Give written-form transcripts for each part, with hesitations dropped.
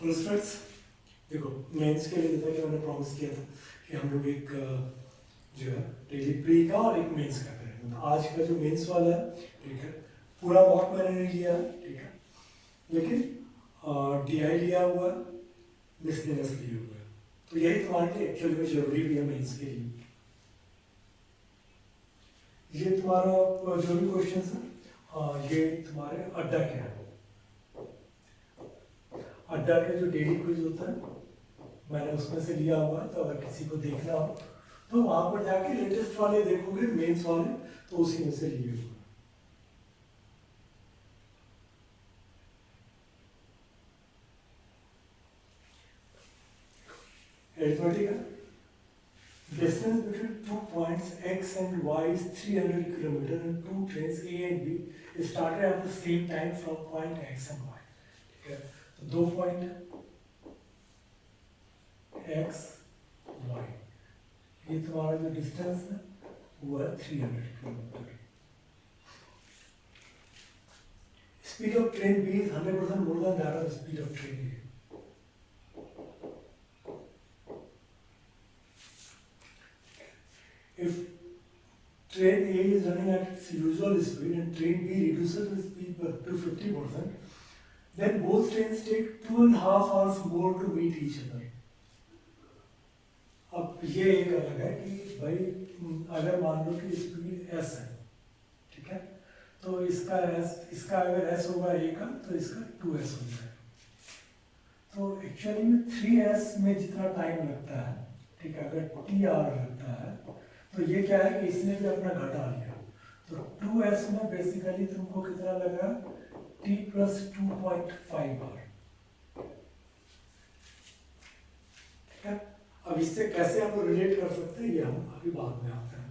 Hello students, देखो mains के लिए जैसा कि मैंने प्रॉमिस किया था कि हम लोग एक जो है डेली प्री का और एक मेंस का करेंगे। तो आज का जो मेंस वाला है, ठीक है, पूरा मॉक मैंने नहीं लिया है, ठीक है, लेकिन डीआई लिया हुआ है, मिसलेनियस लिए हुआ है। तो यही तुम्हारे लिए एक्चुअली में जरूरी भी है मेंस के लिए। ये तुम्हारा जो भी क्वेश्चन है, ये तुम्हारे अड्डा के हैं। अड्डा के जो डेली क्विज होता है मैंने उसमें से लिया हुआ है, तो अगर किसी को देखना हो तो वहां पर जाके लेटेस्ट वाले देखोगे, मेंस वाले, तो उसी में से लिए हुए। Arithmetic है। Distance between 2 points x and y is 300 km and two trains A and B started at the same time from point x and y. ठीक है, तो दो पॉइंट x y, ये तुम्हारा जो डिस्टेंस है वो है 300 kilometre. Speed of train B is 100% more than that of the speed of train A. If train A is running at its usual speed and train B reduces the speed to 50%, then both trains take 2.5 hours more to meet each other. अब ये एक अलग है कि भाई अगर मान लो कि स्पीड s है, ठीक है, तो इसका अगर s होगा a का तो इसका 2s हो जाएगा। तो एक्चुअली में 3s में जितना टाइम लगता है, ठीक है, अगर t आवर लगता है तो ये क्या है कि इसने भी अपना घटा लिया। तो 2s में बेसिकली तुमको कितना लगा, t प्लस 2.5 आवर। ठीक है, अब इससे कैसे हम रिलेट कर सकते हैं ये हम अभी बाद में आते हैं।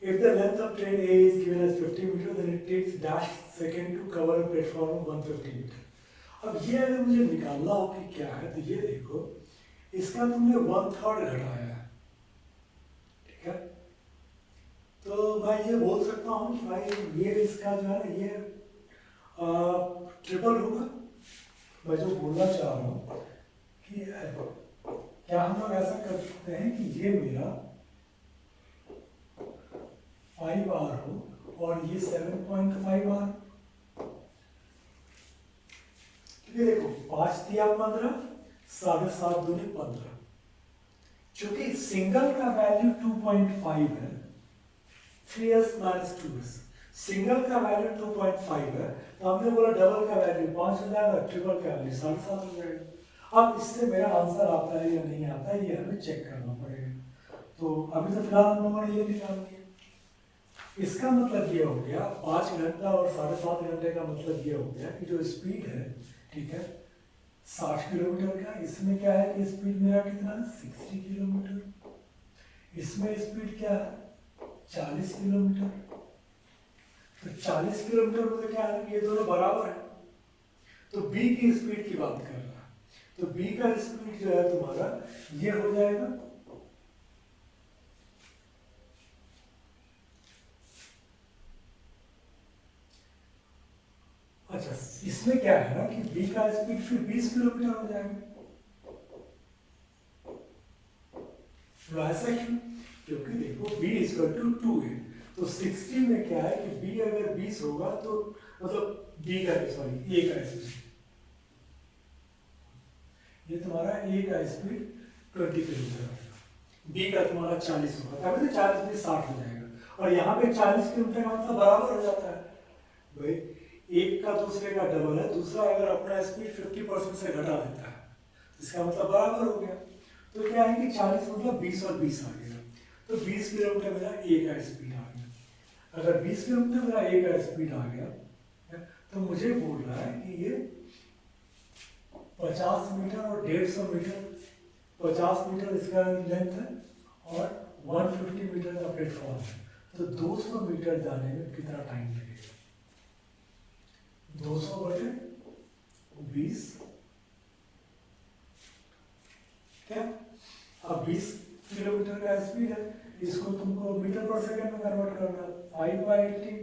If the length of train A is given as 50 meter, then it takes dash second to cover a platform of 150 meter. अब ये अगर मुझे निकालना हो कि क्या है, तो ये देखो, इसका तुमने 1/3 घटाया है, ठीक है, तो मैं ये बोल सकता हूँ कि भाई ये इसका जो है ना ये ट्रिपल होगा। मैं जो बोलना चाह रहा हूँ कि क्या हम लोग ऐसा कर सकते हैं कि ये मेरा 5 आर हो और ये 7.5 आर। ठीक है, देखो 5 दिया 15, 7.5 दूनी 15। चूंकि सिंगल का वैल्यू 2.5 है, 3s माइनस 2s, सिंगल का वैल्यू 2.5 है, तो हमने बोला डबल का वैल्यू 5 हो जाएगा, ट्रिपल का वैल्यू 7.5 हो जाएगा। अब इससे मेरा आंसर आता है या नहीं आता है ये हमें चेक करना पड़ेगा। तो अभी तो फिलहाल हम लोगों ने ये निकाल दिया। इसका मतलब ये हो गया 5 घंटा और 7.5 घंटे का मतलब ये हो गया कि जो स्पीड है, ठीक है, 60 किलोमीटर का, इसमें क्या है कि स्पीड मेरा कितना है 60 किलोमीटर, इसमें स्पीड क्या है 40 किलोमीटर। तो 40 किलोमीटर मतलब क्या है, ये दोनों बराबर है। तो बी की स्पीड की बात कर रहा है, तो बी का स्पीड जो है तुम्हारा ये हो जाएगा अच्छा, इसमें क्या है ना कि b का स्पीड फिर 20 किलोमीटर हो जाएगा। तो ऐसा क्यों? क्योंकि देखो b = 2 है, तो 60 में क्या है कि b अगर 20 होगा तो मतलब b का सॉरी a का स्पीड, ये तुम्हारा a का स्पीड 20 किलोमीटर होगा, b का तुम्हारा 40 होगा, तभी तो 40 में 60 हो जाएगा। और यहाँ पे 40 किलोमीटर का मतलब बराबर हो जाता है भाई, एक का दूसरे का डबल है, दूसरा अगर अपना स्पीड 50% से घटा देता है तो इसका मतलब बराबर हो गया। तो क्या है कि 40 मतलब 20 और 20 आ गया, तो 20 किलोमीटर मेरा ए का स्पीड आ गया। अगर 20 किलोमीटर मेरा ए का स्पीड आ गया तो मुझे बोल रहा है कि ये 50 मीटर और 150 मीटर, 50 मीटर इसका लेंथ है और 150 मीटर का प्लेटफॉर्म है, तो 200 मीटर जाने में कितना टाइम लगेगा, 200 बटे 20, क्या, अब 20 किलोमीटर का स्पीड है, इसको तुमको मीटर पर सेकंड में कन्वर्ट करना है, 5/18,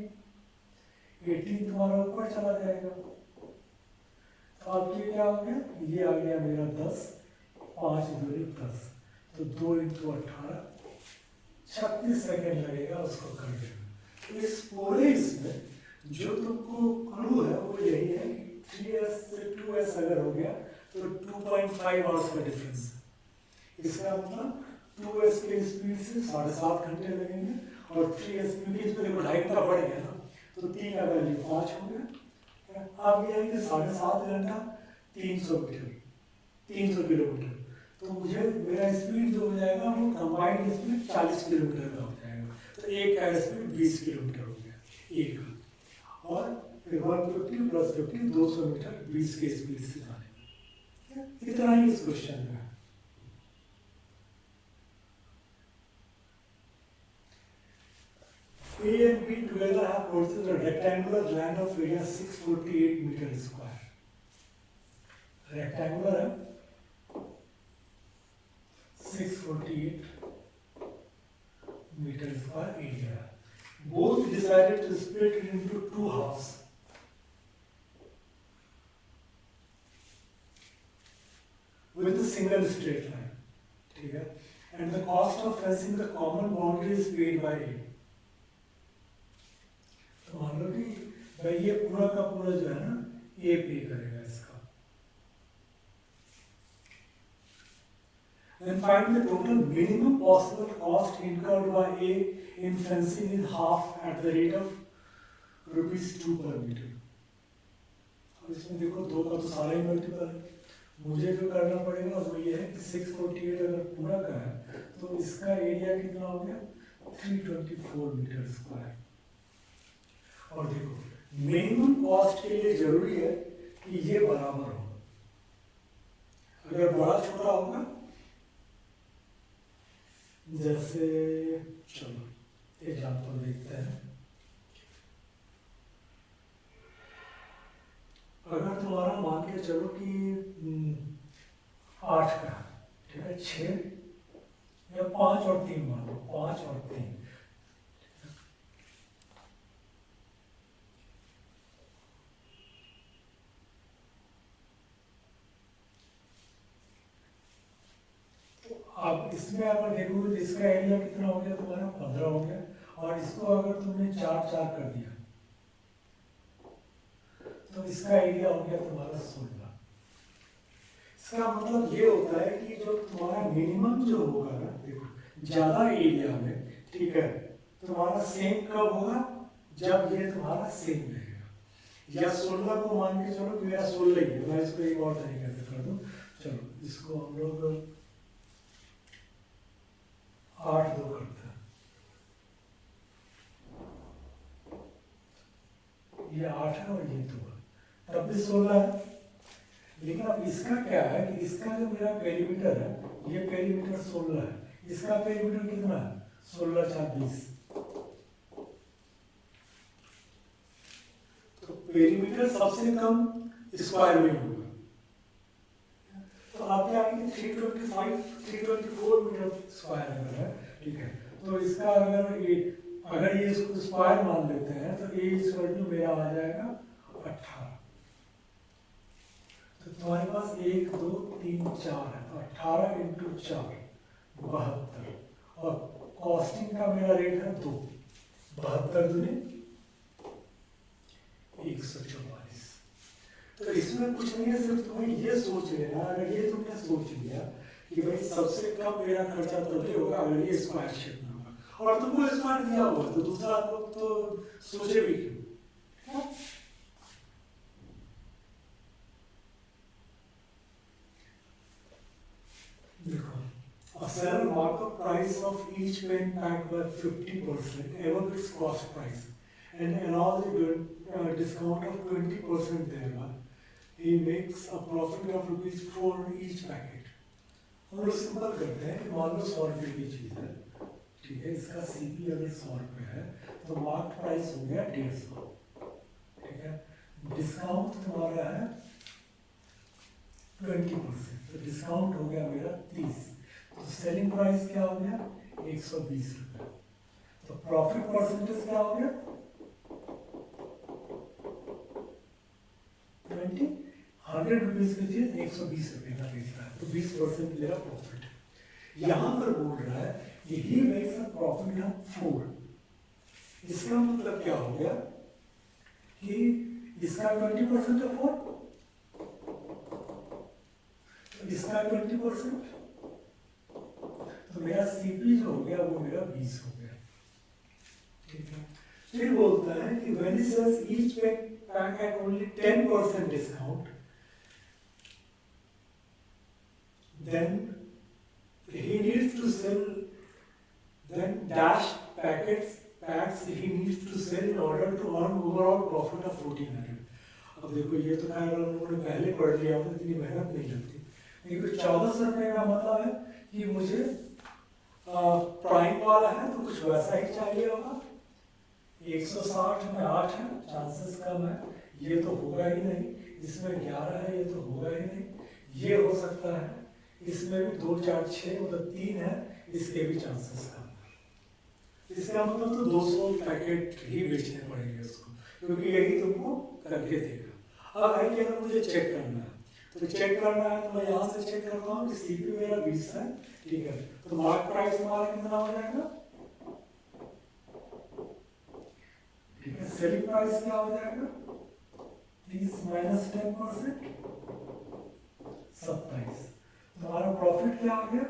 18 तुम्हारा ऊपर चला जाएगा, तो अब ये क्या हो गया, ये आ गया मेरा 10, 5 दूरी 10, तो 2 इंटू 18, 36 सेकेंड लगेगा उसको करने में। तो इस पूरे इसमें जो तुमको क्लू है वो यही है कि 3s से 2s अगर हो गया तो 2.5 आवर्स का डिफरेंस है। इसका मतलब 2s के स्पीड से 7.5 घंटे लगेंगे, और 3s क्योंकि इसमें देखो 2.5 का बढ़ गया ना, तो 3 का वैल्यू 5 हो गया। अब ये है कि 7.5 घंटा 300 मीटर, 300 किलोमीटर, तो मुझे मेरा स्पीड जो हो जाएगा वो कंबाइंड स्पीड 40 किलोमीटर का हो जाएगा। तो एक का स्पीड 20 किलोमीटर हो गया एक का, और फिर 150 प्लस 50 200 मीटर 20 के स्पीड से जाने। इतना ही इस क्वेश्चन में है। A and B together have purchased a rectangular land of area 648 meter square. Rectangular है 648 meter square area. Both decided to split it into two halves. With a single straight line. ठीक है? And the cost of fencing the common boundary is paid by A. तो मान लो कि भाई ये पूरा का पूरा जो है ना ए पे करेगा इसका। Then find the total minimum possible cost incurred by A in fencing in half at the rate of ₹2 per meter. अब इसमें देखो 2 का तो सारा ही मल्टीपल है, मुझे जो करना पड़ेगा वो ये है कि 648 अगर पूरा का है तो इसका एरिया कितना हो गया 324 मीटर स्क्वायर। और देखो मिनिमम कॉस्ट के लिए जरूरी है कि ये बराबर हो, अगर बड़ा छोटा होगा, जैसे चलो एग्जांपल देखते हैं। अगर तुम्हारा मान के चलो कि 8 का, ठीक है, 6 या 5 और 3 मान लो, 5 और 3, अब इसमें अगर देखोगे तो इसका एरिया कितना हो गया तुम्हारा 15 हो गया, और इसको अगर तुमने 4 कर दिया तो इसका एरिया हो गया तुम्हारा 16। इसका मतलब ये होता है कि जो तुम्हारा मिनिमम जो होगा ना, देखो ज्यादा एरिया में, ठीक है, तुम्हारा सेम कब होगा जब ये तुम्हारा सेम रहेगा। या 16 को मान के चलो कि मेरा 16 ही है, मैं इसको एक और तरीके से कर दूं। चलो इसको हम लोग 8 2 करते हैं, ये 8 है और ये 2 है, तब भी 16 है। लेकिन अब इसका क्या है कि इसका जो मेरा पेरीमीटर है, ये पेरीमीटर 16 है, इसका पेरीमीटर कितना है 16 4 20, तो पेरीमीटर सबसे कम स्क्वायर में होगा। तो आप क्या आएंगे 324 मीटर स्क्वायर अगर है, ठीक है, तो इसका अगर ये इसको स्क्वायर मान लेते हैं तो ए इक्वल टू मेरा आ जाएगा 18। तो तुम्हारे पास 1 2 3 4 है, तो 18 इंटू 4 72, और कॉस्टिंग का मेरा रेट है 2, 72 दूनी 144। तो इसमें कुछ नहीं है, सिर्फ तुम्हें ये सोच लेना, अगर ये तुमने सोच लिया कि भाई सबसे कम मेरा खर्चा तभी होगा अगर ये स्क्वायर शेप में होगा, और तुमको स्क्वायर दिया हुआ तो दूसरा लोग तो सोचे भी क्यों। देखो a seller markup price of each pen packed by 50% above its cost price and allows a discount of 20% thereby. He makes a profit of ₹4 each packet. हम लोग सिंपल करते हैं कि मान लो 100 रुपये की चीज़ है, ठीक है, इसका सीपी अगर 100 रुपये है तो मार्क प्राइस हो गया 150, ठीक है, डिस्काउंट तुम्हारा है 20%, तो डिस्काउंट हो गया मेरा 30, तो सेलिंग प्राइस क्या हो गया 120 रुपये, तो प्रॉफिट परसेंटेज क्या हो गया 20, 100 रुपीज की चीज 120 रुपए का बेच रहा है, तो 20% मेरा प्रॉफिट। यहाँ पर बोल रहा है कि he makes a profit of 4। इसका मतलब क्या हो गया कि इसका 20% है 4, तो इसका 20%, तो मेरा सीपी जो हो गया वो मेरा 20 हो गया। ठीक है, फिर बोलता है कि when he sells each pack at only 10% discount, then he needs to sell, then dash packs he needs to sell in order to earn overall profit of 1400। अब देखो ये तो खैर उन्होंने पहले पढ़ लिया होता, इतनी मेहनत नहीं लगती, लेकिन 1400 रुपये का मतलब है कि मुझे प्राइम वाला है तो कुछ वैसा ही चाहिए होगा। 160 में 8 है, चांसेस कम है, ये तो होगा ही नहीं। इसमें 11 है, ये तो होगा ही नहीं। ये हो सकता है, इसमें भी 2 4 6 मतलब 3 है, इसके भी चांसेस कम है। इसका मतलब तो 200 पैकेट ही बेचने पड़ेंगे उसको, क्योंकि यही तुमको करके देगा। अब है कि अगर मुझे चेक करना है, तो चेक करना है तो मैं यहाँ से चेक करता हूँ कि सीपी मेरा 20 है, ठीक है, तो मार्क प्राइस हमारा कितना हो जाएगा, ठीक है, सेलिंग प्राइस क्या हो जाएगा 30 माइनस 10%, 27। हमारा प्रॉफिट क्या आ गया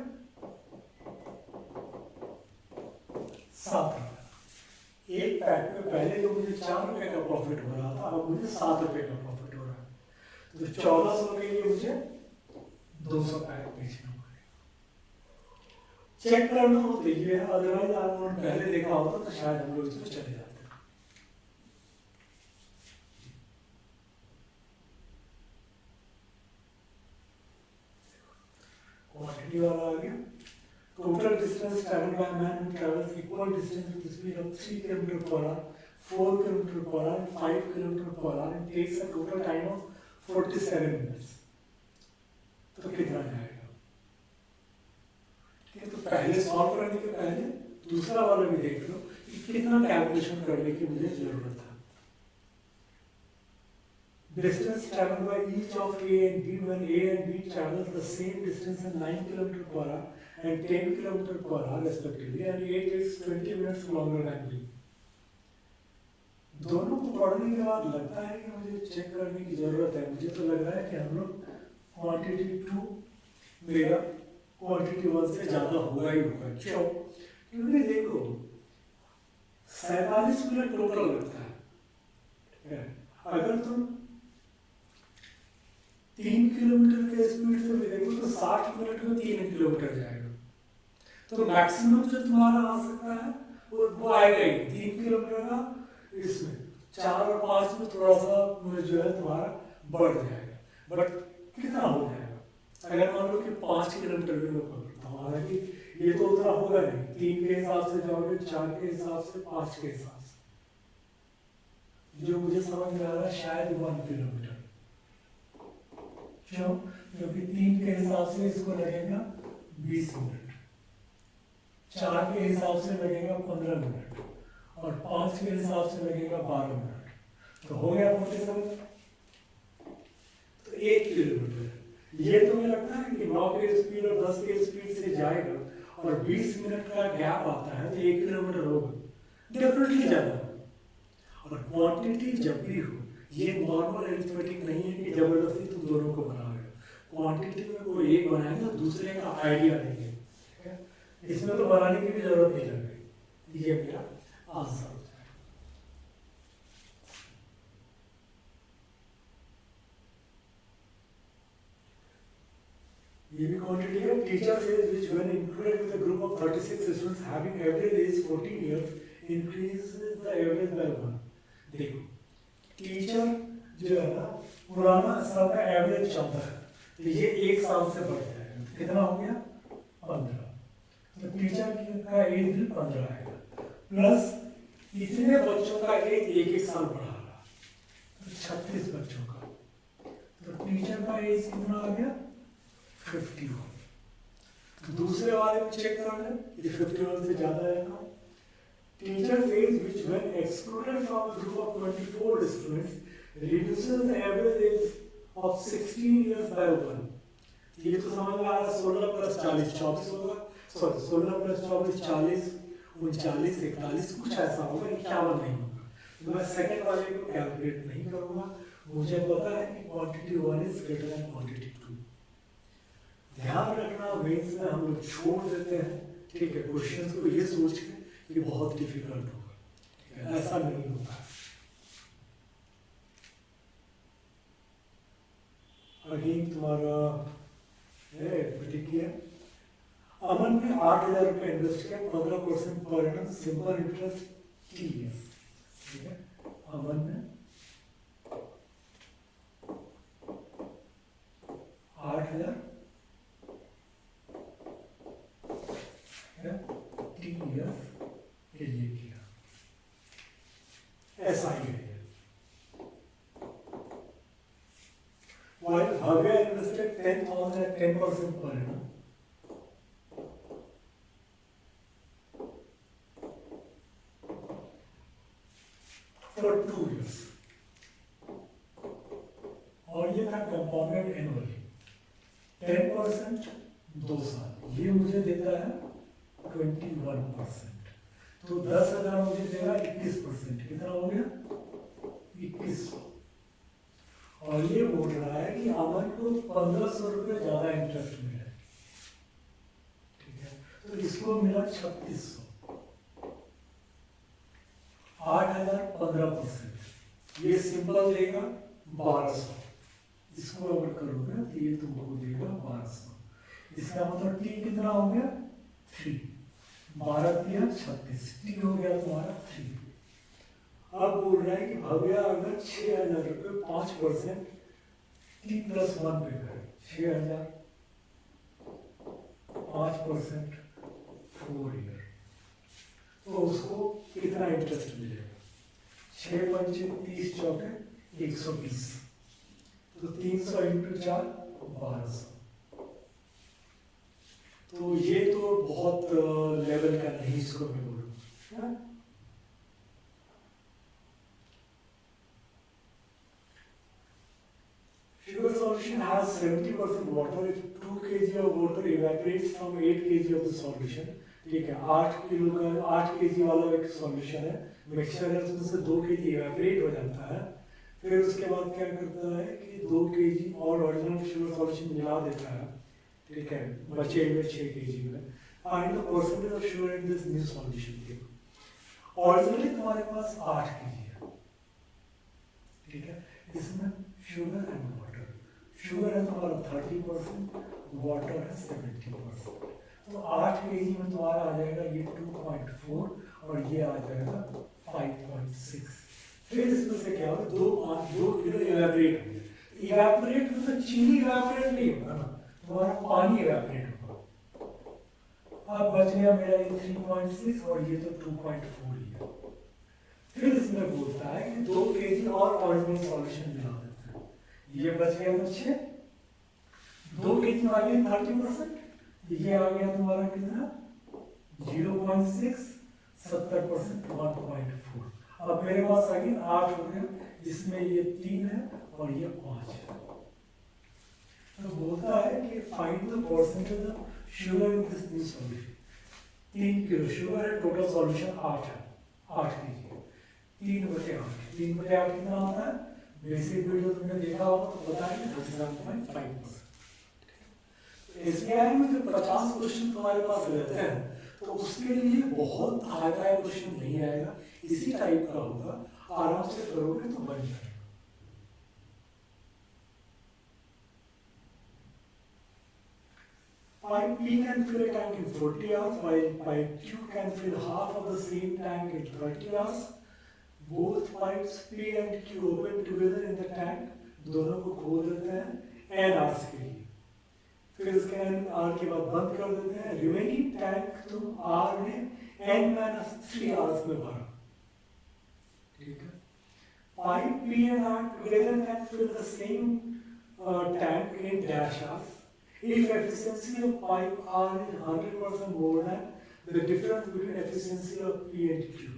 7 रुपए। एक पैक में पहले तो मुझे 4 रुपए का प्रॉफिट हो रहा था, अब मुझे 7 रुपए का प्रॉफिट हो रहा है, तो 1400 के लिए मुझे 200 पैक बेचना पड़ेगा। चेक करना हो तो ये, अदरवाइज आप लोगों ने पहले देखा होता तो शायद हम लोग इसमें चले जाते। क्वांटिटी वाला आ गया, total distance traveled by man who travels equal distance with the speed of 3 km per hour, 4 km per hour, 5 km per hour and takes a total time of 47 minutes। तो कितना जाएगा? ठीक है, तो पहले सॉल्व करने के पहले दूसरा वाला भी देख लो कि कितना कैलकुलेशन करने की मुझे जरूरत है। Distance traveled by each of A and B when A and B travel the same distance in 9 km per hour and 10 km per hour respectively, and A takes 20 minutes longer than B। दोनों को पढ़ने के बाद लगता है कि मुझे check करने की जरूरत है। मुझे तो लग रहा है कि हम लोग क्वांटिटी 2 मेरा क्वांटिटी 1 से ज्यादा होगा ही होगा। क्यों? क्योंकि देखो 47 मिनट टोटल लगता है। अगर तुम 3 किलोमीटर के स्पीड से भी देखो तो 60 मिनट में 3 किलोमीटर जाएगा, तो मैक्सिमम जो तुम्हारा आ सकता है वो आएगा ही 3 किलोमीटर का। इसमें 4 और 5 में थोड़ा सा जो है तुम्हारा बढ़ जाएगा, बट कितना हो जाएगा? अगर मान लो कि 5 किलोमीटर भी मैं पकड़ता हूँ, हालांकि ये तो उतना होगा नहीं, 3 के हिसाब से जाओगे, 4 के हिसाब से, 5 के हिसाब से, जो मुझे समझ में आ रहा है शायद 1 किलोमीटर। क्यों? क्योंकि 3 के हिसाब से इसको लगेगा 20 मिनट, 4 के हिसाब से लगेगा 15 मिनट और 5 के हिसाब से लगेगा 12 मिनट, तो हो गया 47। तो 1 किलोमीटर ये तुम्हें लगता है कि 9 के स्पीड और 10 के स्पीड से जाएगा और 20 मिनट का गैप आता है तो 1 किलोमीटर होगा, डेफिनेटली ज्यादा। और क्वांटिटी जब भी हो, ये नॉर्मल अरिथमेटिक नहीं है कि जबरदस्ती तुम दोनों को बना रहे हो। क्वांटिटी में कोई एक बनाएगा तो दूसरे का आइडिया देंगे, ठीक है, इसमें तो बनाने की भी जरूरत नहीं लग रही। ये मेरा आंसर हो जाएगा। ये भी क्वांटिटी है। Teacher says which when included with a group of 36 students having average age 14 years increases the average by 1। देखो टीचर जो है ना, पुराना साल का एवरेज चलता है, तो ये 1 साल से बढ़ जाएगा, तो कितना हो गया 15। तो टीचर का एज भी 15 आएगा, प्लस इतने बच्चों का एज 1 साल बढ़ा रहा, तो 36 बच्चों का, तो टीचर का एज कितना आ गया 51। दूसरे वाले में चेक कर लें, ये 51 से ज्यादा आएगा। Teacher's age, which when excluded from a group of 24 students, reduces the average age of 16 years by 1. ये तो समझ में आ रहा है 16 प्लस 40 24 होगा, सॉरी 16 प्लस 24 40 39 41 कुछ ऐसा होगा, 51 नहीं होगा। तो मैं सेकंड वाले को कैलकुलेट नहीं करूंगा, मुझे पता है कि quantity 1 is greater than quantity 2। ध्यान रखना मेंस में हम लोग छोड़ देते हैं, ठीक है, क्वेश्चंस को ये सोच के कि बहुत डिफिकल्ट होगा, ऐसा नहीं होता। अगेन तुम्हारा है प्रतिक्रिया, अमन ने 8,000 रुपये इन्वेस्ट किया, 15% per annum simple interest TS, ठीक है। अमन ने 8,000 टीएस के लिए किया, ऐसा ही है। While Bhavya invested 10,000 at 10% per annum, for 2 years, और ये था कंपाउंडेड एनुअली 10% 2 साल, ये मुझे देता है 21%, तो 10,000 मुझे देगा 21%, कितना हो गया 2100। और ये बोल रहा है कि अमन को 1,500 रुपये ज्यादा इंटरेस्ट मिला, ठीक है, तो इसको मिला 3,600, 8,000 15%, ये सिंपल देगा 1,200, इसको अगर करोगे तो ये तुमको देगा 1,200, इसका मतलब टी कितना हो गया 3, 12 3 36, टी हो गया तुम्हारा 3। अब बोल रहा है कि भव्या अगर 6,000 रुपये 5% टी प्लस 1 पे करे, 6,000 5% 4 ईयर, तो उसको कितना इंटरेस्ट मिलेगा, 6 पंचे 30 चौके 120, तो 300 इंटू 4 1200। तो ये तो बहुत लेवल का नहीं, इसको मैं बोलूँ। Sugar solution has 70% water. If 2 kg of water evaporates from 8 kg of the solution, ठीक है, 8 किलो का 8 kg वाला एक सॉल्यूशन है, मिक्सचर है, उसमें से 2 kg इवेपोरेट हो जाता है, फिर उसके बाद क्या करता है कि 2 kg और ओरिजिनल शुगर सॉल्यूशन मिला देता है, ठीक है, बचे हुए 6 kg में। Find the percentage of sugar in this new solution. Originally तुम्हारे पास 8 kg है, ठीक है, इसमें शुगर एंड वाटर, शुगर है तुम्हारा 30%, वाटर है 70%, तो 8 kg में तुम्हारा आ जाएगा ये 2.4 और ये आ जाएगा 5.6। फिर इसमें से क्या होगा, 2 किलो इवेपोरेट हो गया। इवेपोरेट में तो चीनी इवेपोरेट नहीं होगा ना, तुम्हारा पानी इवेपोरेट होगा। अब बच गया मेरा ये 3.6 और ये तो 2.4 ही है। फिर इसमें बोलता है कि 2 kg और ओरिजिनल सॉल्यूशन मिला देते हैं, ये बच गया बच्चे 2 kg में आ गया 30%, ये आ गया तुम्हारा कितना 0.6, 70% 1.4। अब मेरे पास आ गया 8 हो गया, इसमें ये 3 है और ये 5 है। तो बोलता है कि find the percentage of sugar in this new solution. 3 kilo sugar है, टोटल सॉल्यूशन 8 है, 8 kg, 3/8, 3/8 कितना होता है, बेसिक वीडियो तुमने देखा होगा तो पता है कि 39.5%। एसबीआई में जो 50 क्वेश्चन तुम्हारे पास रहते हैं तो उसके लिए बहुत हाई फाई क्वेश्चन नहीं आएगा, इसी टाइप का होगा, आराम से करोगे तो बन जाएगा। Pipe P can fill a tank in 40 hours, while pipe Q can fill half of the same tank in 30 hours. Both pipes P and Q open together in the tank, दोनों को खोल देते हैं n hours के लिए, फिर इसके are के बाद बंद कर देते हैं। रिमेनिंग टैंक तुम आर में n-3 आवर्स में भरा, ठीक है। Pipe P and R together can fill the same tank in dash hours if efficiency of pipe R is 100% more than the difference between efficiency of P and Q.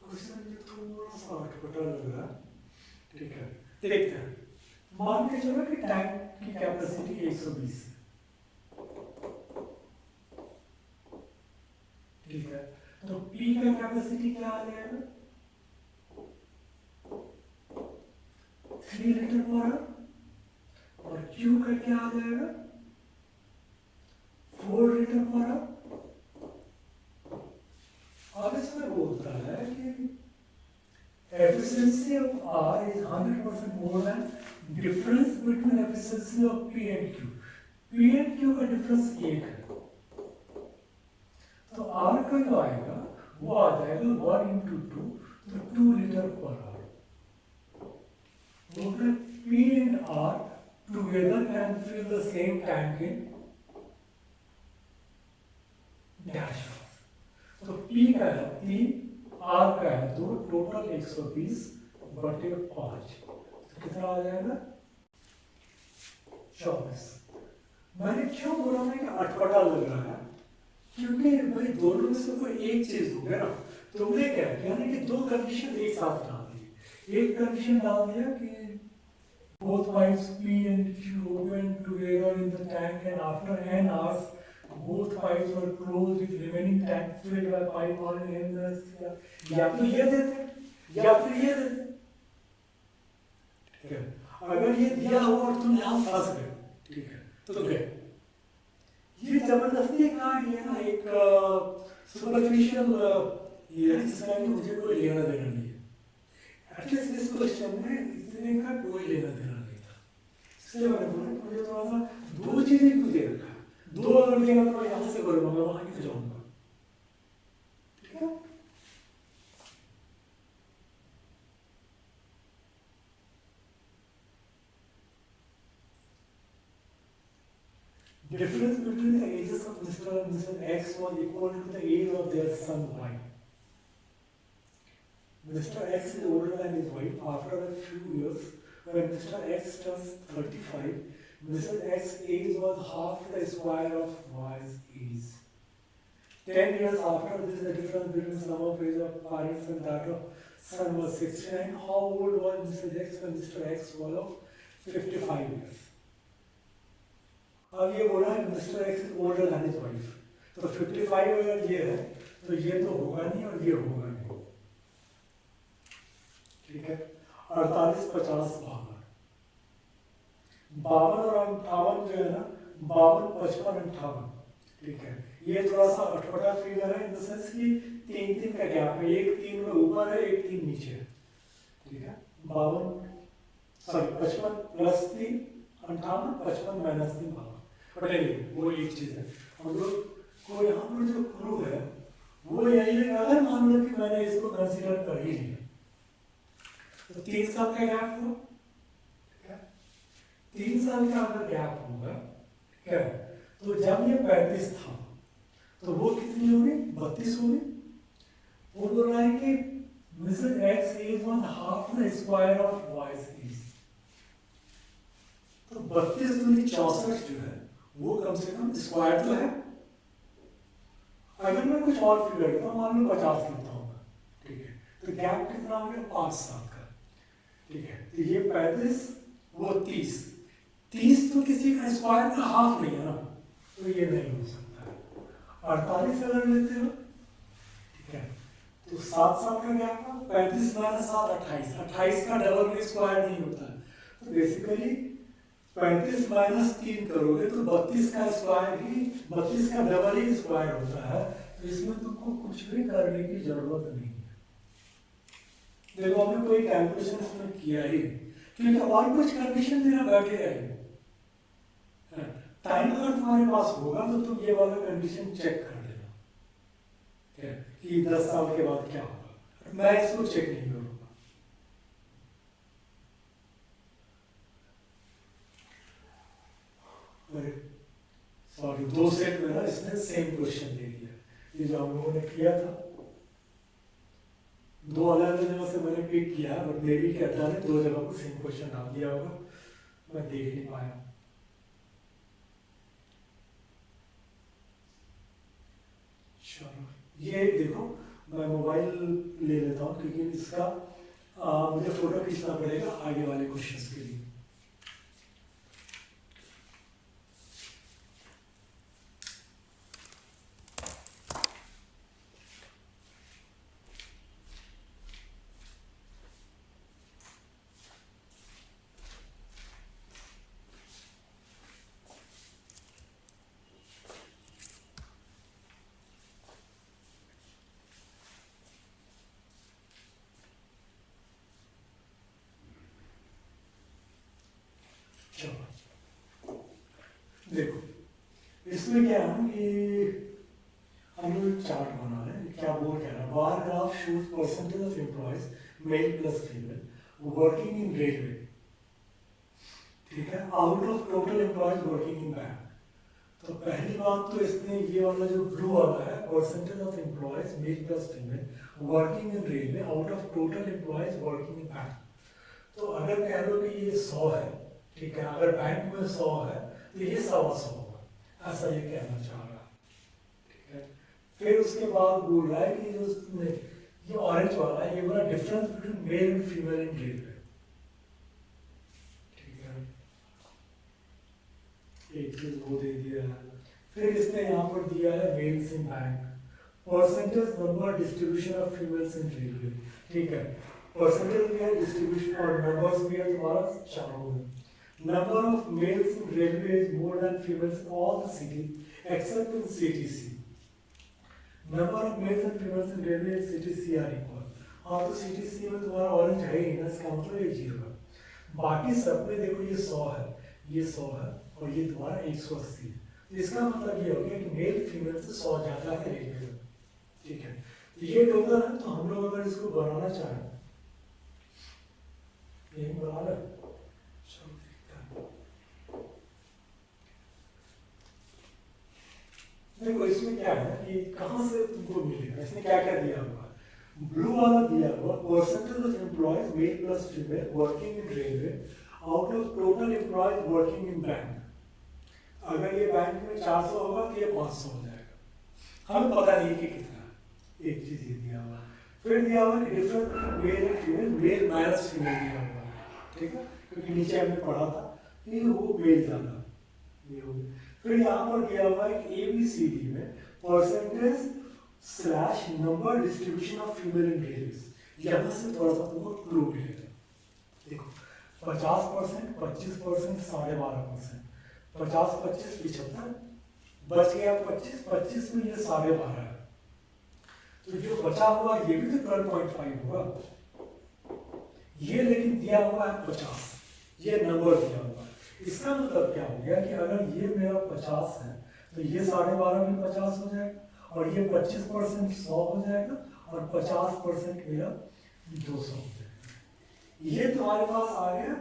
Question थोड़ा थोड़ा सा अटपटा लग रहा है, ठीक है। देखते हैं, मान के चलो कि टैंक की कैपेसिटी 120 है, ठीक है। तो P का कैपेसिटी क्या आ जाएगा, 3 लीटर पर आवर, और Q का क्या आ जाएगा, 4 लीटर पर आवर। अब इसमें बोलता है कि efficiency of R is 100% more than difference between efficiency of P and Q. P and Q का डिफरेंस 1 है, तो R का जो आएगा वो आ जाएगा 1 into 2, तो 2 लीटर पर आवर। तो P and R together can fill the same tank in dash hours. तो P का है 3, R का है 2, टोटल 120 बटे 5, तो कितना आ जाएगा, 24। मैंने क्यों बोला ना कि अटपटा लग रहा है, क्योंकि भाई दोनों में से कोई एक चीज हो गया ना। तुमने क्या किया ना कि दो कंडीशन एक साथ डाल दी। एक कंडीशन डाल दिया कि both pipes P and Q went together in the tank and after n hours both pipes were closed with remaining tank filled by pipe on n minutes, या तो ये देते या फिर ये देते, ठीक है। अगर ये दिया हो और तुम यहाँ फंस गए, ठीक है, तो गए। ये जबरदस्ती का ये ना एक सुपरफिशियल ये है जिसका कि मुझे कोई लेना देना नहीं है। एटलीस्ट इस क्वेश्चन में इतने का कोई लेना देना नहीं था, इसलिए मैंने बोला मुझे थोड़ा सा दो चीजें क्यों दे रखा है, दो अगर देगा तो यहाँ से करूँगा, मैं वहाँ क्यों जाऊँगा, ठीक है। Difference between the ages of Mr. and Mrs. X was equal to the age of their son Y. Mr. X is older than his wife. After a few years, when Mr. X turns 35, Mrs. X's age was half the square of Y's age. 10 years after this, the difference between sum of age of parents and that of son was 69. How old was Mrs. X when Mr. X was of 55 years? अब ये बोला है mister x is older than his wife, तो 55 अगर ये है तो ये तो होगा नहीं और ये होगा नहीं, ठीक है। 48, 50, 52 और 58 जो है ना, 52, 55, 58, ठीक है। ये थोड़ा सा अटपटा फिगर है इन द सेंस कि 3 का गैप है, एक 3 में ऊपर है, एक 3 नीचे है, ठीक है। 55 प्लस 3 58, 55 माइनस 3 52, बट वो एक चीज है। हम लोग को यहाँ पर जो क्लू है वो यही है, अगर मान लो कि मैंने इसको कंसीडर कर ही लिया तो 3 साल का गैप हुआ, 3 साल का अगर गैप होगा, ठीक है, तो जब ये 35 था तो वो कितनी होगी, 32 होगी। वो बोल रहा है कि Mrs X age one half the square of wife's age, तो 32 दूनी 64 जो है वो कम से कम स्क्वायर तो है। अगर मैं कुछ और फिगर लेता हूँ, मान लो 50 लेता हूँ, ठीक है, तो गैप कितना हो गया, 5 साल का, ठीक है। तो ये 35 वो 30 तो किसी का स्क्वायर का हाफ नहीं है ना, तो ये नहीं हो सकता है। 48 अगर लेते हो, ठीक है, तो 7 साल का गैप है, 35 माइनस 7 28, 28 का डबल में स्क्वायर नहीं होता है, तो बेसिकली 35 माइनस 3 करोगे तो 32 का स्क्वायर ही, 32 का डबल ही स्क्वायर होता है, तो इसमें तुमको कुछ भी करने की जरूरत नहीं है। देखो हमने कोई कैलकुलेशन इसमें किया ही, क्योंकि और कुछ कंडीशन मेरा बैठे रहेगा। टाइम अगर तुम्हारे पास होगा तो तुम ये वाला कंडीशन चेक कर लेना कि 10 साल के बाद क्या होगा, मैं इसको चेक नहीं करूँगा। सॉरी, 2 सेट में ना इसने सेम क्वेश्चन दे दिया, ये जो हम लोगों ने किया था 2 अलग जगह से मैंने पिक किया, बट मे बी कहता है 2 जगह को सेम क्वेश्चन डाल दिया होगा, मैं देख नहीं पाया। चलो ये देखो, मैं मोबाइल ले लेता हूँ क्योंकि इसका मुझे फोटो खींचना पड़ेगा आगे वाले क्वेश्चंस के लिए। चलो देखो, इसमें क्या है कि हम लोग एक चार्ट बना रहे हैं। क्या बोल कह रहा है, bar graph shows percentage of employees male plus female working in railway, ठीक है, out of total employees working in bank. तो पहली बात तो इसने ये वाला जो ब्लू वाला है, percentage of employees male plus female working in railway out of total employees working in bank. तो अगर कह लो कि ये 100 है, ठीक है, अगर बैंक में 100 है तो ये 125 होगा, ऐसा ये कहना चाह रहा है, ठीक है। फिर उसके बाद बोल रहा है कि जो ये ऑरेंज वाला है, ये बोला difference between mail and female in railway, ठीक है, एक चीज वो दे दिया है। फिर इसने यहाँ पर दिया है males in bank, percentage number distribution of females in railway, ठीक है, परसेंटेज भी है, डिस्ट्रीब्यूशन और नंबर्स भी है तुम्हारा चारों में। Number of males in railway is more than females in all the cities except in CTC. Number of males and females in railway and CTC are equal. हाँ तो CTC में तुम्हारा ऑरेंज है ही ना, इसका मतलब ये 0 है। बाकी सब में देखो ये 100 है, ये 100 है और ये तुम्हारा 180 है। इसका मतलब ये हो गया कि मेल फीमेल से 100 ज्यादा है रेलवे में, ठीक है। ये टोटल है, तो हम लोग अगर इसको बनाना चाहें, यही बना लें। देखो इसमें क्या है कि कहाँ से तुमको मिलेगा, इसने क्या क्या दिया हुआ है। ब्लू वाला दिया हुआ percentage of employees male plus female working in railway out of total employees working in bank. अगर ये बैंक में 400 होगा तो ये 500 हो जाएगा, हमें पता नहीं कि कितना है। एक चीज ये दिया हुआ, फिर दिया हुआ कि different male and female, male minus female दिया हुआ, ठीक है, क्योंकि नीचे हमने पढ़ा था कि वो मेल ज्यादा, ये हो गया। फिर यहाँ पर दिया हुआ है कि ABCD में percentage slash number distribution of female in railways, यहाँ से थोड़ा सा तुमको क्लू मिलेगा। देखो 50%, 25%, 12.5%, 50, 25, 75, बच गया 25, 25 में ये 12.5 है, तो जो बचा हुआ ये भी तो 12.5 होगा। ये लेकिन दिया हुआ है 50, ये नंबर दिया हुआ है। इसका मतलब क्या हो गया कि अगर ये मेरा 50 है तो ये 12.5 भी 50 हो जाएगा और ये 25% 100 हो जाएगा और 50% मेरा 200 हो जाएगा। ये तुम्हारे पास आ गया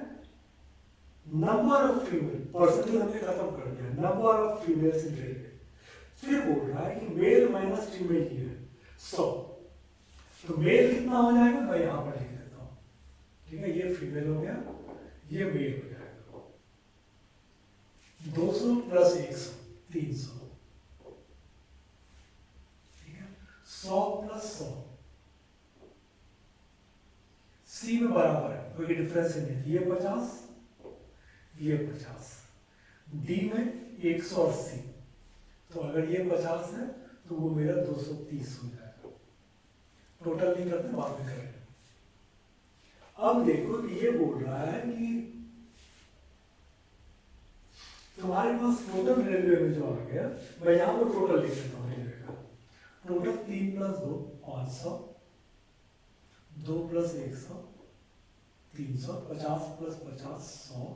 नंबर ऑफ फीमेल, परसेंटेज हमने खत्म कर दिया, number of females in railway. फिर बोल रहा है कि मेल माइनस फीमेल ये है 100, तो मेल कितना हो जाएगा, मैं यहाँ पर लिख देता हूँ, ठीक है, ये फीमेल हो गया, ये मेल हो जाएगा। 200 प्लस 100 300, ठीक है, 100 प्लस 100 सी में बराबर है, कोई डिफरेंस नहीं है, ये 50 ये 50, डी में 180, तो अगर ये 50 है तो वो मेरा 230 हो जाएगा। टोटल नहीं करते, बाद में करेंगे। अब देखो कि ये बोल रहा है कि तुम्हारे पास टोटल रेलवे में जो आ गया, मैं यहाँ पर टोटल लिख देता हूँ रेलवे का, total 3 plus 2 500, 2 plus 100 300, 50 plus 50 100,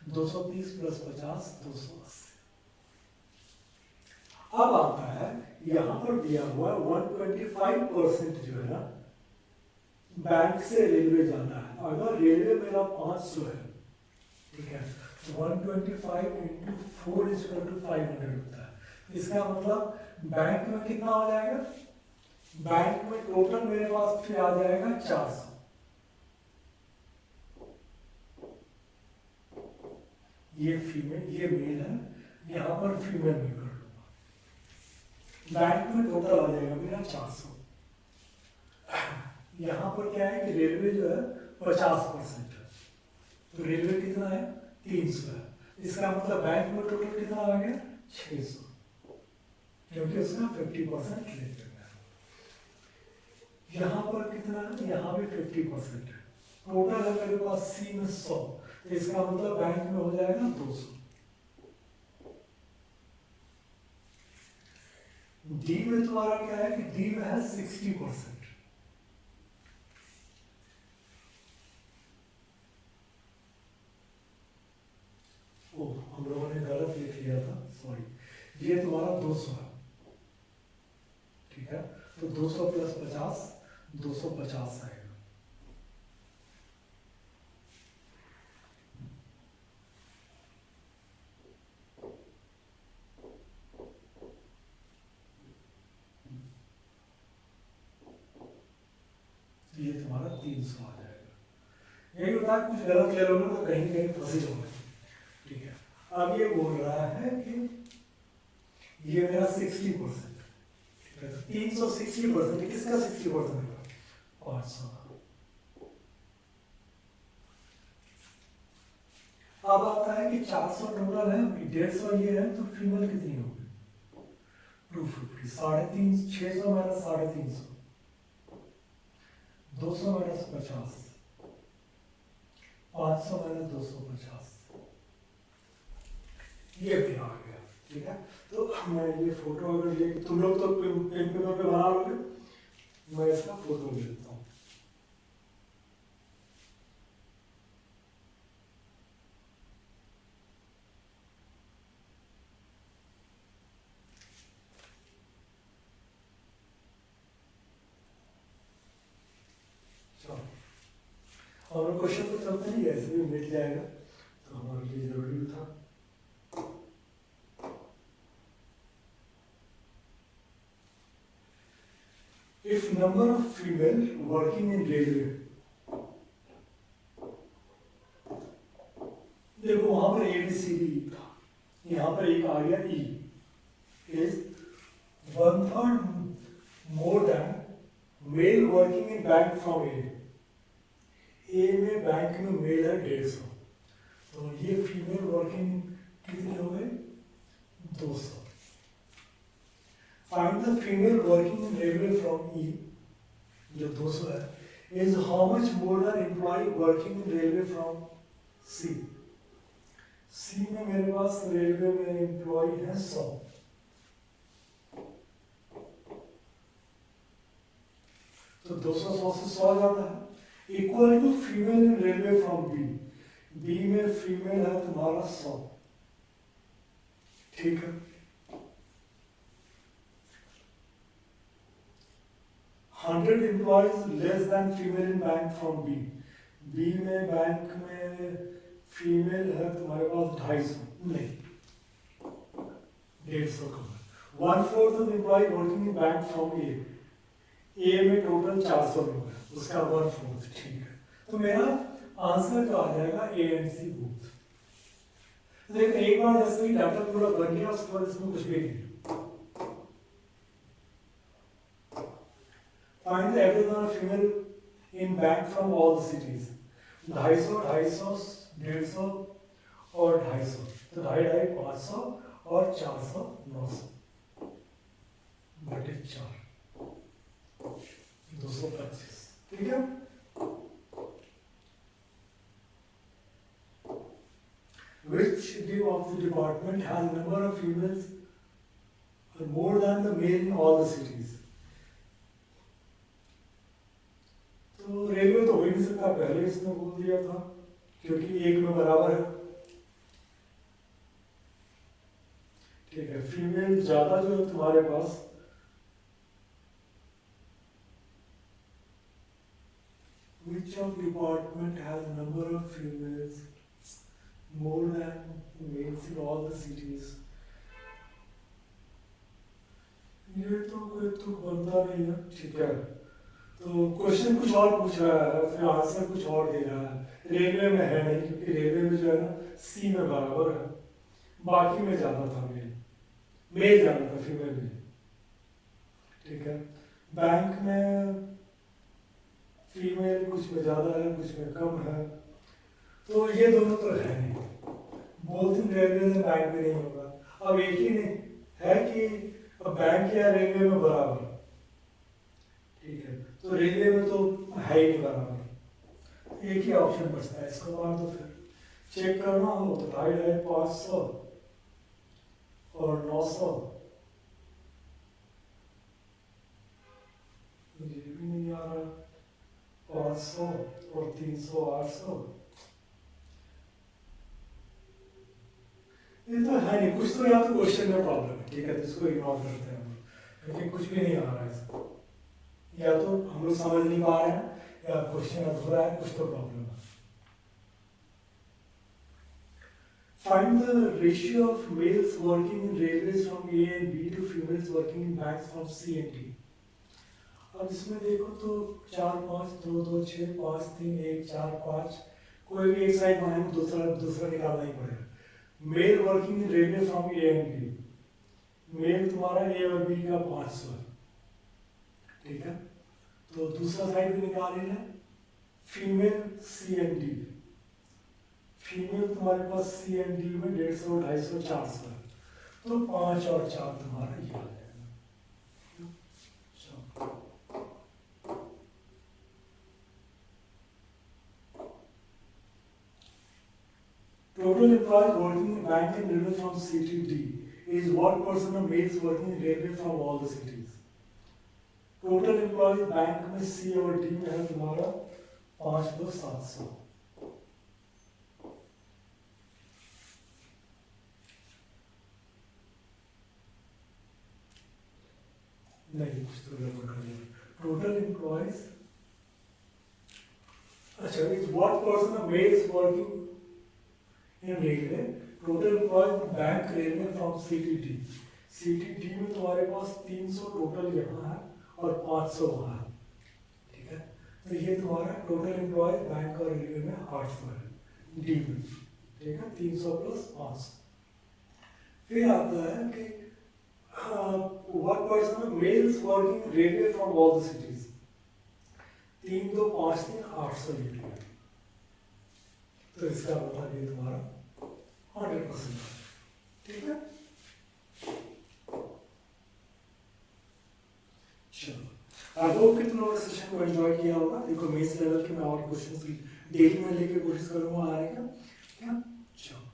230 plus 50 280। अब आता है यहाँ पर दिया हुआ 125% जो है ना बैंक से रेलवे जाना है। अगर रेलवे मेरा 500 है, ठीक है, 125 into 4 is equal to 500 होता है। इसका मतलब बैंक में कितना हो जाएगा, बैंक में टोटल मेरे पास फिर आ जाएगा 400, ये फीमेल ये मेल है, यहाँ पर फीमेल में कर लूंगा, बैंक में टोटल आ जाएगा मेरा 400। यहाँ पर क्या है कि रेलवे जो है 50%। तो रेलवे कितना है 300 है, इसका मतलब बैंक में टोटल कितना आ गया 600, क्योंकि उसका 50% लेते हैं। यहाँ पर कितना है, यहाँ भी 50% है, टोटल है मेरे पास सी में 100, तो इसका मतलब बैंक में हो जाएगा 200। डी में तुम्हारा क्या है कि डी में है 60%। हम लोगों ने गलत लिख लिया था, सॉरी, ये तुम्हारा 200 है, ठीक है, तो 200 प्लस 50 250 आएगा। ये तुम्हारा 300 आ जाएगा। यही होता है, कुछ गलत ले लोगे तो कहीं कहीं फंसे होंगे, ठीक है। अब ये बोल रहा है कि ये मेरा 60%, 360%, किसका 60% है 500। अब आता है कि 400 टोटल है, 150 ये है, तो फीमेल कितनी होगी 250, 350, 600 माइनस 350, 200 माइनस 50, 500 माइनस 250, ये भी आ गया, ठीक है। तो मैं ये फोटो अगर ले, तुम लोग तो पेन पेपर पे बना लोगे, मैं इसका फोटो ले लेता हूँ। और क्वेश्चन तो चलते नहीं, ऐसे भी मिल जाएगा, तो हमारे लिए जरूरी भी था। If number of female working in railway, देखो वहां पर ABCD था, यहाँ पर एक आ गया E, is 1/3 more than male working in bank from A। ए में बैंक में मेल है 150, तो ये फीमेल वर्किंग कितनी हो गई 200। Find the female working in railway from E, जो 200 है, is how much more than employ working in railway from C. C में मेरे पास रेलवे में एम्प्लॉय है 100, तो 200 100 से 100 जाता है, equal to female in railway from B. B में फीमेल है तुम्हारा 100, ठीक है। Hundred employees less than female in bank from B. B में बैंक में फीमेल है तुम्हारे पास 250, नहीं 150 कम है। 1/4 of employ working in bank from A. A में टोटल 400 लोग हैं, उसका 1/4, ठीक है। तो मेरा आंसर जो आ जाएगा ए एंड सी बोथ। देखो एक बार जैसे ही डाटा पूरा बन गया, उसके बाद इसमें कुछ भी नहीं। Find the average number of female in bank from all the cities. 250, 250, 150 और 250, तो 250, 500 और 400, 900 बटे 4, 225, ठीक है। Which of the department has number of females more than the male in all the cities? तो रेलवे तो हो ही नहीं सकता, पहले इसने बोल दिया था, क्योंकि एक में बराबर है, ठीक है। फीमेल ज्यादा जो है तुम्हारे पास, which of department has number of females more than males in all the cities? ये तो कोई तो बनता नहीं है, ठीक है। तो क्वेश्चन कुछ और पूछ रहा है, फिर आंसर कुछ और दे रहा है। रेलवे में है नहीं, क्योंकि रेलवे में जो है ना सी में बराबर है, बाकी में ज्यादा था मेल ज्यादा था फीमेल में, ठीक है। बैंक में फीमेल कुछ में ज़्यादा है, कुछ में कम है, तो ये दोनों तो है नहीं, बोथ इन रेलवे में बैंक में नहीं होगा। अब एक ही नहीं है कि बैंक या रेलवे में बराबर, ठीक है, तो रेलवे में तो है ही नहीं बराबर, एक ही ऑप्शन बचता है, इसको मार दो। फिर चेक करना हो तो 2.5 500 और 900, ये भी नहीं आ रहा, 500 और 300 800, ये तो है नहीं, कुछ तो या तो क्वेश्चन में प्रॉब्लम है, ठीक है, तो इसको इग्नोर करते हैं हम, क्योंकि कुछ भी नहीं आ रहा है इसको, या तो हम लोग समझ नहीं पा रहे हैं या क्वेश्चन अधूरा है, कुछ तो प्रॉब्लम है। Find the ratio of males working in railways from A and B to females working in banks from C and D. अब इसमें देखो तो 4 5 2 2 6 5 3 1 4 5, कोई भी एक साइड बनाएंगे, दूसरा दूसरा निकालना ही पड़ेगा। Male working in railway from A and B, male तुम्हारा ए और बी का 500, ठीक है, तो दूसरा साइड भी निकाल लेना, female C and D, female तुम्हारे पास सी एंड डी में 150 250 400, तो 5 और 4 तुम्हारा ये आ जाएगा। Total employees working in bank and railway from C to D is what percent of males working in railway from all the cities? Total employees bank में C और D में है तुम्हारा 5 2 700, नहीं कुछ तो गड़बड़ कर दिया। टोटल एम्प्लॉयज, अच्छा, is what percent of males working in railway, total employees bank railway from CTD, CTD में तुम्हारे पास 300 टोटल यहाँ है और 500 वहाँ है, ठीक है, तो ये तुम्हारा टोटल एम्प्लॉयज बैंक और रेलवे में 800 है डी में, ठीक है, 300 प्लस 500। फिर आता है कि what percent of males working in railway from all the cities? 3 2 5 3 800 unit, तो इसका मतलब ये तुम्हारा 100%, ठीक है। चलो, आई होप कि तुम लोगों ने सेशन को एंजॉय किया होगा। देखो मेंस लेवल के मैं और क्वेश्चंस डेली में लेके कोशिश करूंगा आने का, क्या चलो।